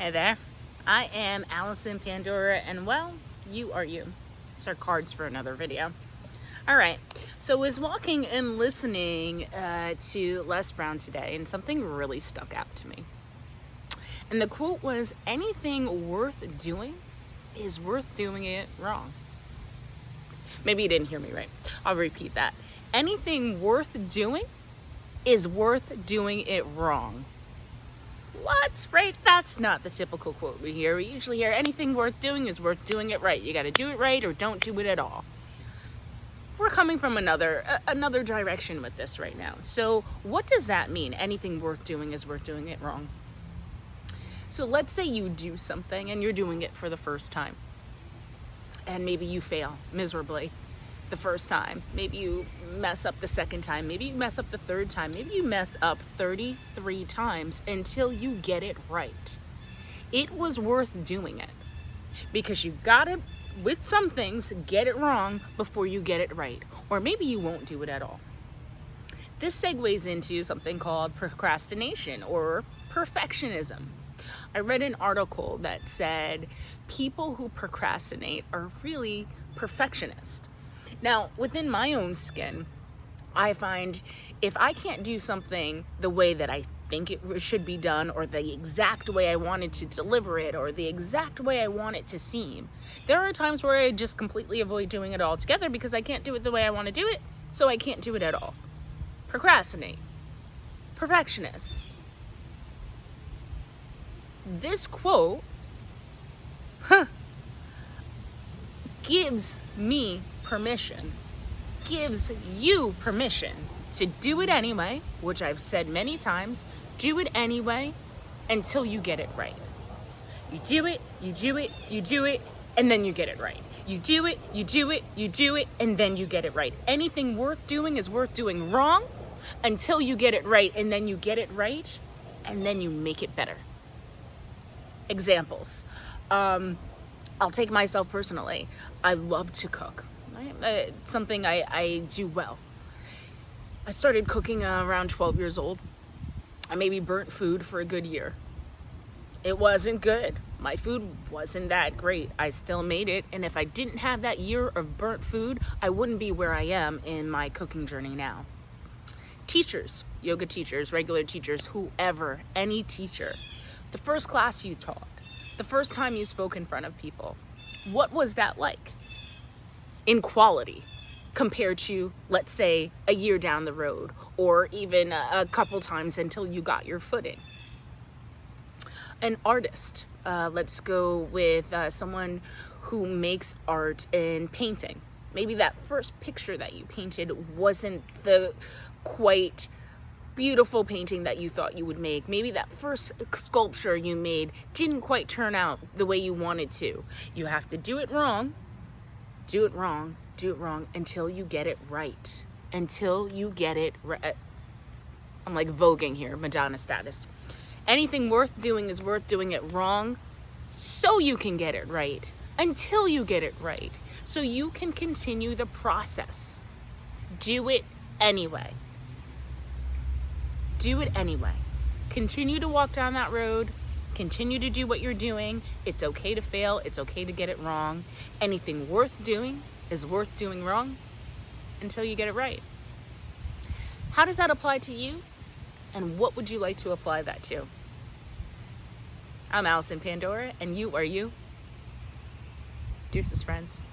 Hey there, I am Alison Pandora, and well, you are you. These are cards for another video. All right, so I was walking and listening to Les Brown today, and something really stuck out to me. And the quote was, anything worth doing is worth doing it wrong. Maybe you didn't hear me right. I'll repeat that. Anything worth doing is worth doing it wrong. What? Right? That's not the typical quote we hear. We usually hear anything worth doing is worth doing it right. You got to do it right or don't do it at all. We're coming from another direction with this right now. So what does that mean? Anything worth doing is worth doing it wrong. So let's say you do something and you're doing it for the first time. And maybe you fail miserably the first time. Maybe you mess up the second time. Maybe you mess up the third time. Maybe you mess up 33 times until you get it right. It was worth doing it because you got to, with some things, get it wrong before you get it right. Or maybe you won't do it at all. This segues into something called procrastination or perfectionism. I read an article that said people who procrastinate are really perfectionists. Now, within my own skin, I find if I can't do something the way that I think it should be done, or the exact way I wanted to deliver it, or the exact way I want it to seem, there are times where I just completely avoid doing it altogether because I can't do it the way I want to do it, so I can't do it at all. Procrastinate. Perfectionist. This quote gives me permission, gives you permission to do it anyway, which I've said many times. Do it anyway until you get it right. You do it, you do it, you do it, and then you get it right. You do it, you do it, you do it, and then you get it right. Anything worth doing is worth doing wrong until you get it right, and then you get it right, and then you make it better. Examples. I'll take myself personally. I love to cook. It's something I do well. I started cooking around 12 years old. I maybe burnt food for a good year. It wasn't good. My food wasn't that great. I still made it, and if I didn't have that year of burnt food, I wouldn't be where I am in my cooking journey now. Teachers, yoga teachers, regular teachers, whoever, any teacher, the first class you taught, the first time you spoke in front of people, what was that like in quality compared to, let's say, a year down the road, or even a couple times until you got your footing? An artist, let's go with someone who makes art and painting. Maybe that first picture that you painted wasn't the quite beautiful painting that you thought you would make. Maybe that first sculpture you made didn't quite turn out the way you wanted to. You have to do it wrong, do it wrong, do it wrong until you get it right. Until you get it right. I'm like voguing here, Madonna status. Anything worth doing is worth doing it wrong so you can get it right. Until you get it right. So you can continue the process. Do it anyway. Do it anyway. Continue to walk down that road. Continue to do what you're doing. It's okay to fail. It's okay to get it wrong. Anything worth doing is worth doing wrong until you get it right. How does that apply to you? And what would you like to apply that to? I'm Alison Pandora, and you are you. Deuces, friends.